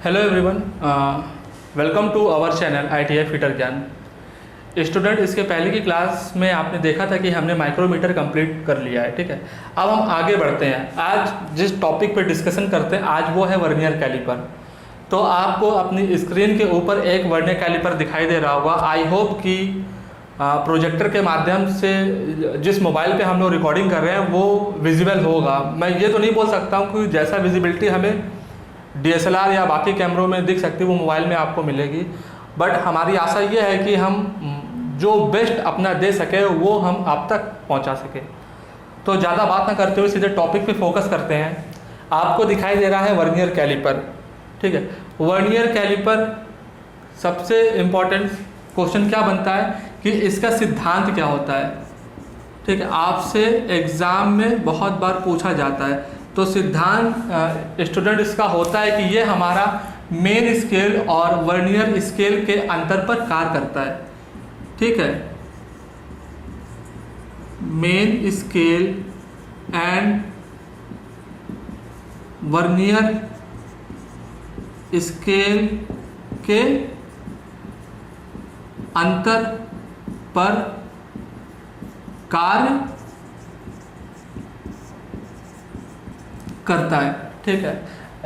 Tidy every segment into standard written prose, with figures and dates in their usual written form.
Hello everyone, welcome to our channel ITI fitter Gyan. Student, इसके पहले की क्लास में आपने देखा था कि हमने माइक्रोमीटर कंप्लीट कर लिया है। ठीक है, अब हम आगे बढ़ते हैं। आज जिस टॉपिक पर डिस्कशन करते हैं आज वो है वर्नियर कैलिपर। तो आपको अपनी स्क्रीन के ऊपर एक वर्नियर कैलिपर दिखाई दे रहा होगा। आई होप कि प्रोजेक्टर के माध्यम से जिस मोबाइल पे हम लोग रिकॉर्डिंग कर रहे हैं वो विजिबल होगा। मैं ये तो नहीं बोल सकता हूँ कि जैसा विजिबिलिटी हमें DSLR या बाकी कैमरों में दिख सकती है वो मोबाइल में आपको मिलेगी, बट हमारी आशा ये है कि हम जो बेस्ट अपना दे सके वो हम आप तक पहुंचा सके। तो ज़्यादा बात ना करते हुए सीधे टॉपिक पे फोकस करते हैं। आपको दिखाई दे रहा है वर्नियर कैलिपर। ठीक है, वर्नियर कैलिपर सबसे इम्पॉर्टेंट क्वेश्चन क्या बनता है कि इसका सिद्धांत क्या होता है। ठीक है, आपसे एग्ज़ाम में बहुत बार पूछा जाता है। तो सिद्धांत स्टूडेंट इसका होता है कि ये हमारा मेन स्केल और वर्नियर स्केल के अंतर पर कार्य करता है। ठीक है, main scale and vernier scale के अंतर पर कार्य करता है। ठीक है,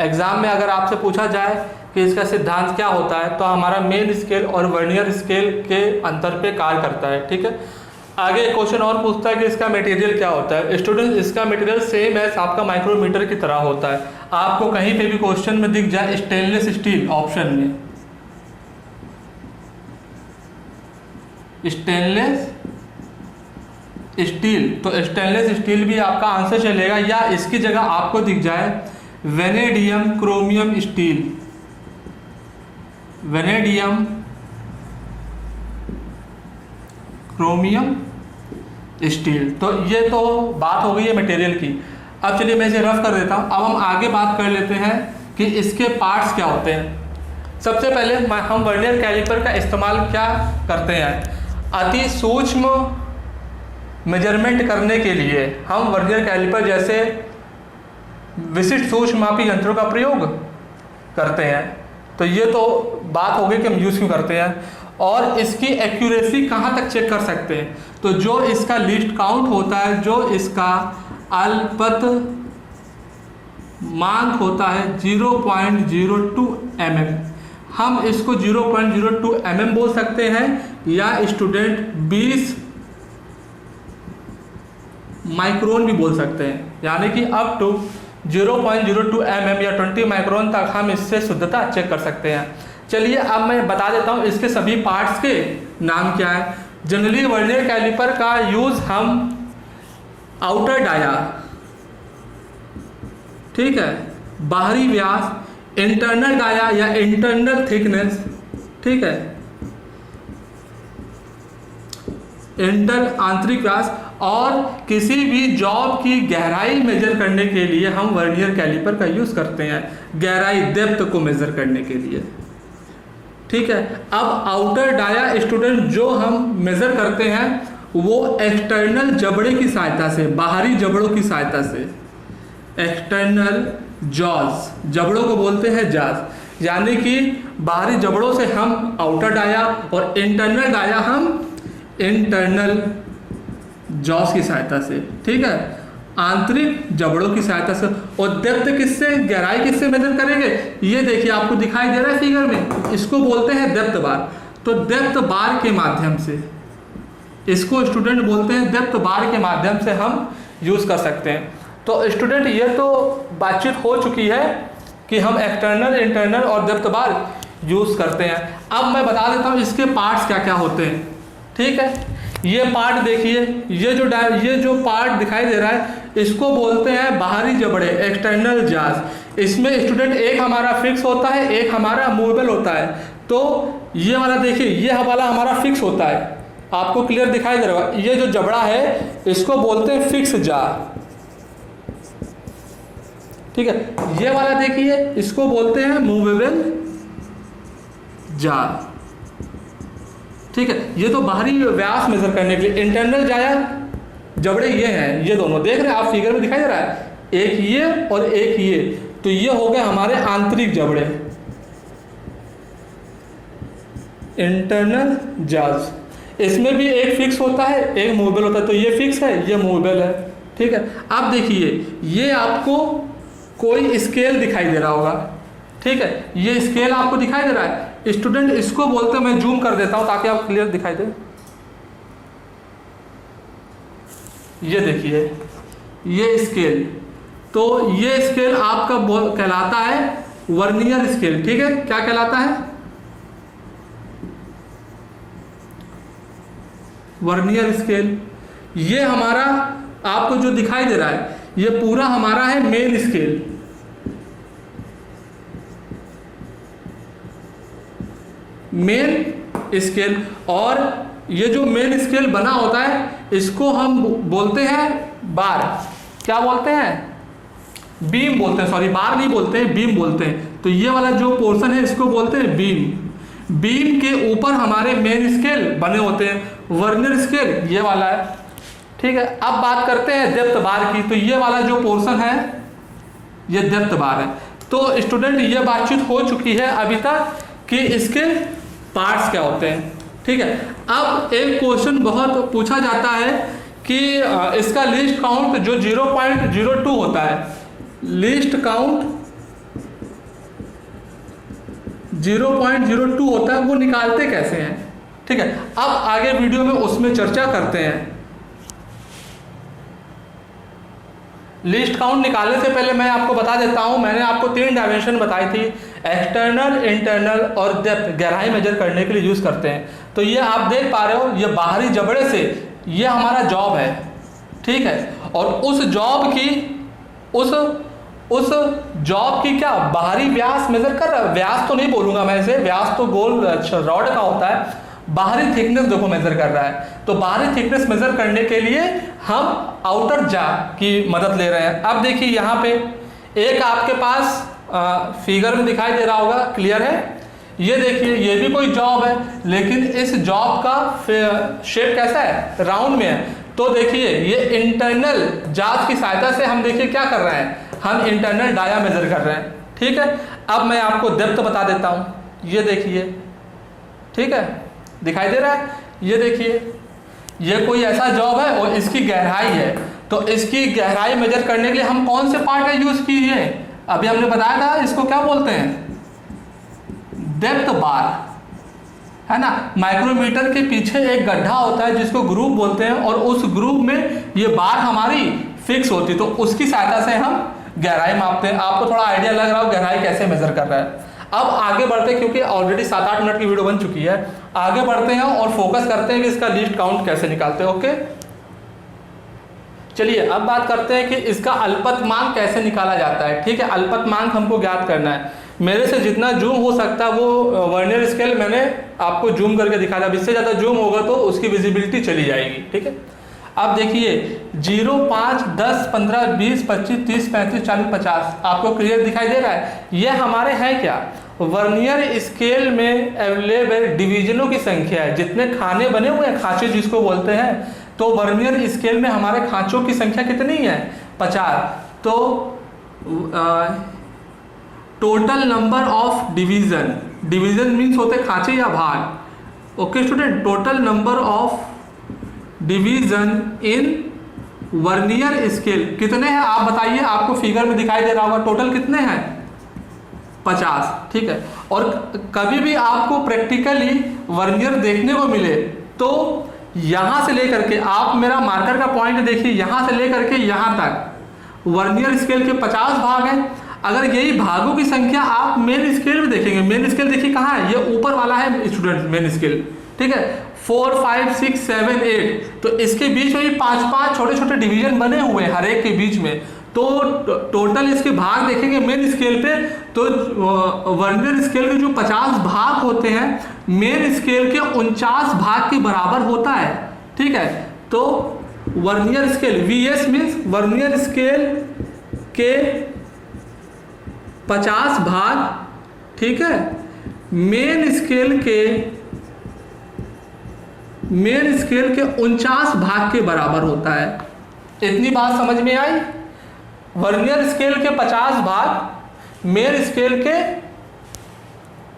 एग्जाम में अगर आपसे पूछा जाए कि इसका सिद्धांत क्या होता है तो हमारा मेन स्केल और वर्नियर स्केल के अंतर पे कार्य करता है। ठीक है, आगे क्वेश्चन और पूछता है कि इसका मटेरियल क्या होता है। स्टूडेंट, इसका मटेरियल सेम एज आपका माइक्रोमीटर की तरह होता है। आपको कहीं पे भी क्वेश्चन में दिख जाए स्टेनलेस स्टील ऑप्शन में, स्टेनलेस स्टील, तो स्टेनलेस स्टील भी आपका आंसर चलेगा। या इसकी जगह आपको दिख जाए vanadium chromium steel, vanadium chromium steel, तो ये तो बात हो गई है मटेरियल की। अब चलिए मैं इसे रफ कर देता हूं। अब हम आगे बात कर लेते हैं कि इसके पार्ट्स क्या होते हैं। सबसे पहले हम वर्नियर कैलिपर का इस्तेमाल क्या करते हैं, अति सूक्ष्म मेजरमेंट करने के लिए हम वर्नियर कैलिपर जैसे विशिष्ट सूक्ष्म मापी यंत्रों का प्रयोग करते हैं। तो ये तो बात हो गई कि हम यूज़ क्यों करते हैं। और इसकी एक्यूरेसी कहाँ तक चेक कर सकते हैं, तो जो इसका लीस्ट काउंट होता है, जो इसका अल्पत मांक होता है 0.02 mm, हम इसको 0.02 mm बोल सकते हैं या स्टूडेंट 20 माइक्रोन भी बोल सकते हैं। यानी कि अप टू 0.02 mm या 20 माइक्रोन तक हम इससे शुद्धता चेक कर सकते हैं। चलिए अब मैं बता देता हूँ इसके सभी पार्ट्स के नाम क्या है। जनरली वर्नियर कैलिपर का यूज़ हम आउटर डाया, ठीक है, बाहरी व्यास, इंटरनल डाया या इंटरनल थिकनेस, ठीक है, इंटर आंतरिक व्यास, और किसी भी जॉब की गहराई मेजर करने के लिए हम वर्नियर कैलिपर का यूज़ करते हैं, गहराई डेप्थ को मेजर करने के लिए। ठीक है, अब आउटर डाया स्टूडेंट जो हम मेजर करते हैं वो एक्सटर्नल जबड़े की सहायता से, बाहरी जबड़ों की सहायता से, एक्सटर्नल जॉज, जबड़ों को बोलते हैं जॉज, यानी कि बाहरी जबड़ों से हम आउटर डाया और इंटरनल डाया हम इंटरनल जॉस की सहायता से। ठीक है, आंतरिक जबड़ों की सहायता से। और डेप्थ किससे, गहराई किससे मेजर करेंगे, ये देखिए आपको दिखाई दे रहा है फिगर में, इसको बोलते हैं डेप्थ बार। तो डेप्थ बार के माध्यम से, इसको स्टूडेंट बोलते हैं डेप्थ बार के माध्यम से हम यूज़ कर सकते हैं। तो स्टूडेंट ये तो बातचीत हो चुकी है कि हम एक्सटर्नल, इंटरनल और डेप्थ बार यूज़ करते हैं। अब मैं बता देता हूँ इसके पार्ट्स क्या क्या होते हैं। ठीक है, ये पार्ट देखिए, ये जो पार्ट दिखाई दे रहा है इसको बोलते हैं बाहरी जबड़े, एक्सटर्नल जाज। इसमें स्टूडेंट एक हमारा फिक्स होता है, एक हमारा मूवेबल होता है। तो ये वाला देखिए, ये वाला हमारा फिक्स होता है, आपको क्लियर दिखाई दे रहा है। ये जो जबड़ा है इसको बोलते हैं फिक्स जार। ठीक है, ये वाला देखिए इसको बोलते हैं मूवेबल जार। ठीक है, ये तो बाहरी व्यास मेजर करने के लिए। इंटरनल जाया जबड़े ये हैं, ये दोनों देख रहे हैं आप फिगर में दिखाई दे रहा है, एक ये और एक ये, तो ये हो गए हमारे आंतरिक जबड़े। इंटरनल जाज, इसमें भी एक फिक्स होता है एक मूवेबल होता है, तो ये फिक्स है ये मूवेबल है, ठीक है। अब देखिए ये आपको कोई स्केल दिखाई दे रहा होगा, ठीक है, ये स्केल आपको दिखाई दे रहा है स्टूडेंट, इसको बोलते हैं, मैं जूम कर देता हूं ताकि आप क्लियर दिखाई दे। ये देखिए ये स्केल, तो ये स्केल आपका कहलाता है वर्नियर स्केल, ठीक है। क्या कहलाता है? Vernier scale. ये हमारा आपको जो दिखाई दे रहा है ये पूरा हमारा है मेन स्केल, मेन स्केल। और ये जो मेन स्केल बना होता है इसको हम बोलते हैं बार। क्या बोलते हैं? बीम बोलते हैं, सॉरी बार नहीं बोलते हैं, बीम बोलते हैं। तो ये वाला जो पोर्शन है इसको बोलते हैं बीम। बीम के ऊपर हमारे मेन स्केल बने होते हैं, वर्नियर स्केल ये वाला है, ठीक है। अब बात करते हैं डेप्थ बार की। तो ये वाला जो पोर्शन है ये डेप्थ बार है। तो स्टूडेंट ये बातचीत हो चुकी है अभी तक कि इसके पार्ट्स क्या होते हैं, ठीक है। अब एक क्वेश्चन बहुत पूछा जाता है कि इसका लीस्ट काउंट जो 0.02 होता है, लीस्ट काउंट 0.02 होता है, वो निकालते कैसे हैं, ठीक है। अब आगे वीडियो में उसमें चर्चा करते हैं। लिस्ट काउंट निकालने से पहले मैं आपको बता देता हूं, मैंने आपको 3 डायमेंशन बताई थी, एक्सटर्नल, इंटरनल और डेप्थ, गहराई मेजर करने के लिए यूज करते हैं। तो ये आप देख पा रहे हो, ये बाहरी जबड़े से ये हमारा जॉब है, ठीक है। और उस जॉब की क्या बाहरी व्यास मेजर कर रहा है, व्यास तो नहीं बोलूंगा मैं इसे, व्यास तो गोल रॉड का होता है, बाहरी थिकनेस देखो मेजर कर रहा है। तो बाहरी थिकनेस मेजर करने के लिए हम आउटर जा की मदद ले रहे हैं। अब देखिए यहाँ पे एक आपके पास फिगर में दिखाई दे रहा होगा, क्लियर है? ये देखिए ये भी कोई जॉब है, लेकिन इस जॉब का शेप कैसा है? राउंड में है। तो देखिए ये इंटरनल जांच की सहायता से हम देखिए क्या कर रहे हैं, हम इंटरनल डाया मेजर कर रहे हैं, ठीक है। अब मैं आपको डेप्थ बता देता हूँ, ये देखिए, ठीक है, दिखाई दे रहा है? ये देखिए ये कोई ऐसा जॉब है और इसकी गहराई है। तो इसकी गहराई मेजर करने के लिए हम कौन से पार्ट का यूज किए? अभी हमने बताया था, इसको क्या बोलते हैं? डेप्थ बार, है ना। माइक्रोमीटर के पीछे एक गड्ढा होता है जिसको ग्रुप बोलते हैं, और उस ग्रुप में ये बार हमारी फिक्स होती है, तो उसकी सहायता से हम गहराई मापते हैं। आपको थोड़ा आइडिया लग रहा हो गहराई कैसे मेजर कर रहा है। अब आगे बढ़ते हैं, क्योंकि ऑलरेडी 7-8 मिनट की वीडियो बन चुकी है, आगे बढ़ते हैं और फोकस करते हैं कि इसका लीस्ट काउंट कैसे निकालते हैं। ओके, चलिए अब बात करते हैं कि इसका अल्पतमांक कैसे निकाला जाता है, ठीक है। अल्पतमांक हमको ज्ञात करना है। मेरे से जितना जूम हो सकता है वो वर्नियर स्केल मैंने आपको जूम करके दिखाया था, इससे ज़्यादा जूम होगा तो उसकी विजिबिलिटी चली जाएगी, ठीक है। अब देखिए 0, 5, 10, 15, 20, 25, 30, 35, 40, 50 आपको क्लियर दिखाई दे रहा है। ये हमारे हैं क्या? वर्नियर स्केल में अवेलेबल डिवीजनों की संख्या है, जितने खाने बने हुए हैं, खांचे जिसको बोलते हैं। तो वर्नियर स्केल में हमारे खांचों की संख्या कितनी है? 50। तो total number of division, division means होते खांचे या भाग। Okay student, total number of division in vernier scale कितने हैं आप बताइए? आपको फिगर में दिखाई दे रहा होगा, टोटल कितने हैं? 50, ठीक है। और कभी भी आपको प्रैक्टिकली वर्नियर देखने को मिले तो यहां से लेकर के, आप मेरा मार्कर का पॉइंट देखिए, यहां से लेकर के यहां तक वर्नियर स्केल के 50 भाग हैं। अगर यही भागों की संख्या आप मेन स्केल में देखेंगे, मेन स्केल देखिए कहाँ है, ये ऊपर वाला है स्टूडेंट मेन स्केल, ठीक है। 4, 5, 6, 7, 8, तो इसके बीच में भी 5-5 छोटे छोटे डिवीजन बने हुए हैं हर एक के बीच में। तो टोटल इसके भाग देखेंगे मेन स्केल पे, तो वर्नियर स्केल के जो 50 भाग होते हैं मेन स्केल के 49 भाग के बराबर होता है, ठीक है। तो vernier scale VS means vernier scale के 50 भाग, ठीक है, मेन स्केल के 49 भाग के बराबर होता है। इतनी बात समझ में आई? वर्नियर स्केल के 50 भाग मेन स्केल के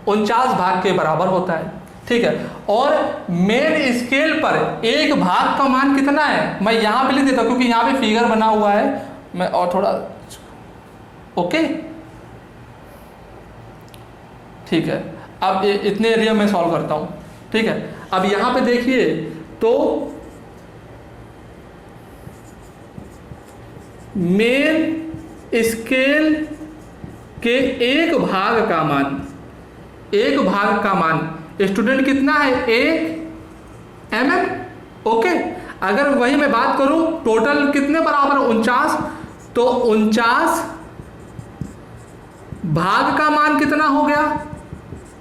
49 भाग के बराबर होता है। ठीक है। और मेन स्केल पर एक भाग का मान कितना है, मैं यहाँ पे लिख देता हूँ क्योंकि यहाँ पे फिगर बना हुआ है, मैं और थोड़ा ओके ठीक है। अब इतने एरिया में सॉल्व करता हूँ, ठीक है। अब यहाँ पे देखिए तो मेन स्केल के एक भाग का मान स्टूडेंट कितना है, 1 mm, ओके। अगर वही मैं बात करूं टोटल कितने बराबर 49, तो 49 भाग का मान कितना हो गया,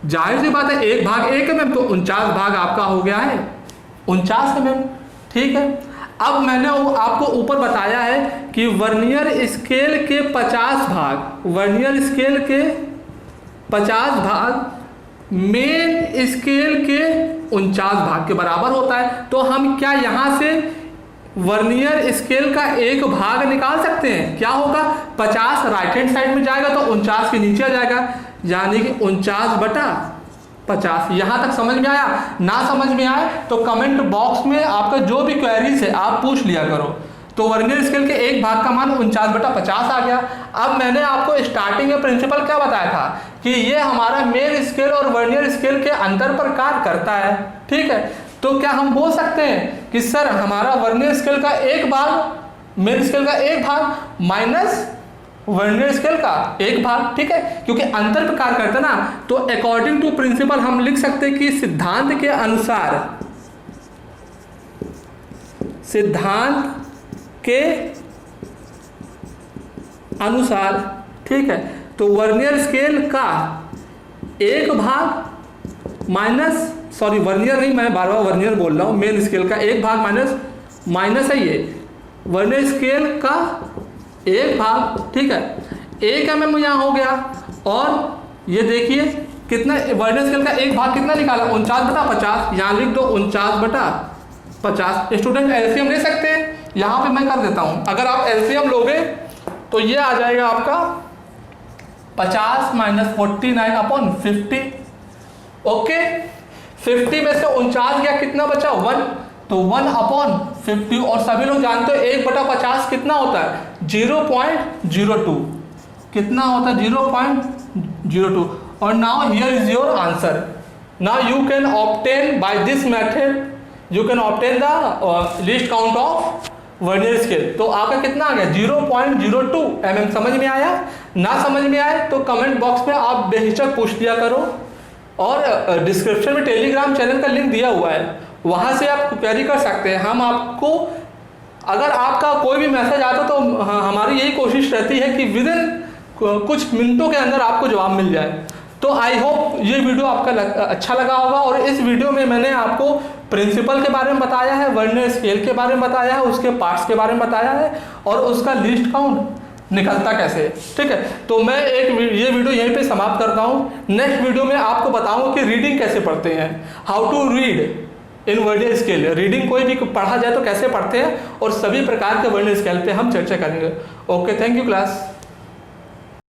जाहिर सी बात है एक भाग 1 mm, तो 49 भाग आपका हो गया है 49 mm, ठीक है। अब मैंने आपको ऊपर बताया है कि वर्नियर स्केल के 50 भाग, वर्नियर स्केल के 50 भाग मेन स्केल के 49 भाग के बराबर होता है। तो हम क्या यहाँ से वर्नियर स्केल का एक भाग निकाल सकते हैं, क्या होगा 50 राइट हैंड साइड में जाएगा तो 49 के नीचे आ जाएगा, यानी कि 49/50। यहाँ तक समझ में आया? ना समझ में आए तो कमेंट बॉक्स में आपका जो भी क्वेरीज है आप पूछ लिया करो। तो वर्नियर स्केल के एक भाग का मान 49/50 आ गया। अब मैंने आपको स्टार्टिंग में प्रिंसिपल क्या बताया था कि ये हमारा मेन स्केल और वर्नियर स्केल के अंतर पर कार्य करता है, ठीक है। तो क्या हम बोल सकते हैं कि सर हमारा वर्नियर स्केल का एक भाग मेन स्केल का एक भाग माइनस वर्नियर स्केल का एक भाग, ठीक है, क्योंकि अंतर पर कार्य करता है ना। तो अकॉर्डिंग टू प्रिंसिपल हम लिख सकते हैं कि सिद्धांत के अनुसार, ठीक है, तो वर्नियर स्केल का एक भाग वर्नियर नहीं, मैं बार बार वर्नियर बोल रहा हूँ, मेन स्केल का एक भाग माइनस है ये वर्नियर स्केल का एक भाग, ठीक है। 1 mm यहाँ हो गया। और ये देखिए कितना वर्नियर स्केल का एक भाग कितना निकाला 49/50, यहाँ लिख दो 49/50। स्टूडेंट एलसीएम ले सकते हैं, यहाँ पे मैं कर देता हूँ। अगर आप एलसीएम लोगे तो ये आ जाएगा आपका 50 - 49/50, ओके। 50 में से 49 गया, कितना बचा 1, तो 1/50। और सभी लोग जानते हो 1/50 कितना होता है 0.02, कितना होता है 0.02। और now here is your answer. Now you can obtain by this method, you can obtain the least count of vernier scale. तो आपका कितना आ गया 0.02 mm। समझ में आया? ना समझ में आए तो कमेंट बॉक्स में आप बेहिचक पूछ दिया करो। और डिस्क्रिप्शन में टेलीग्राम चैनल का लिंक दिया हुआ है, वहाँ से आप क्वेरी कर सकते हैं। हम आपको अगर आपका कोई भी मैसेज आता तो हमारी यही कोशिश रहती है कि विदिन कुछ मिनटों के अंदर आपको जवाब मिल जाए। तो आई होप ये वीडियो आपका अच्छा लगा होगा। और इस वीडियो में मैंने आपको प्रिंसिपल के बारे में बताया है, वर्नियर स्केल के बारे में बताया है, उसके पार्ट्स के बारे में बताया है और उसका लीस्ट काउंट निकलता कैसे, ठीक है। तो मैं ये वीडियो यहीं पे समाप्त करता हूँ। नेक्स्ट वीडियो में आपको बताऊंगा कि रीडिंग कैसे पढ़ते हैं, how to read in vernier scale. Reading कोई भी पढ़ा जाए तो कैसे पढ़ते हैं, और सभी प्रकार के वर्नियर स्केल पे हम चर्चा करेंगे। Okay, thank you class.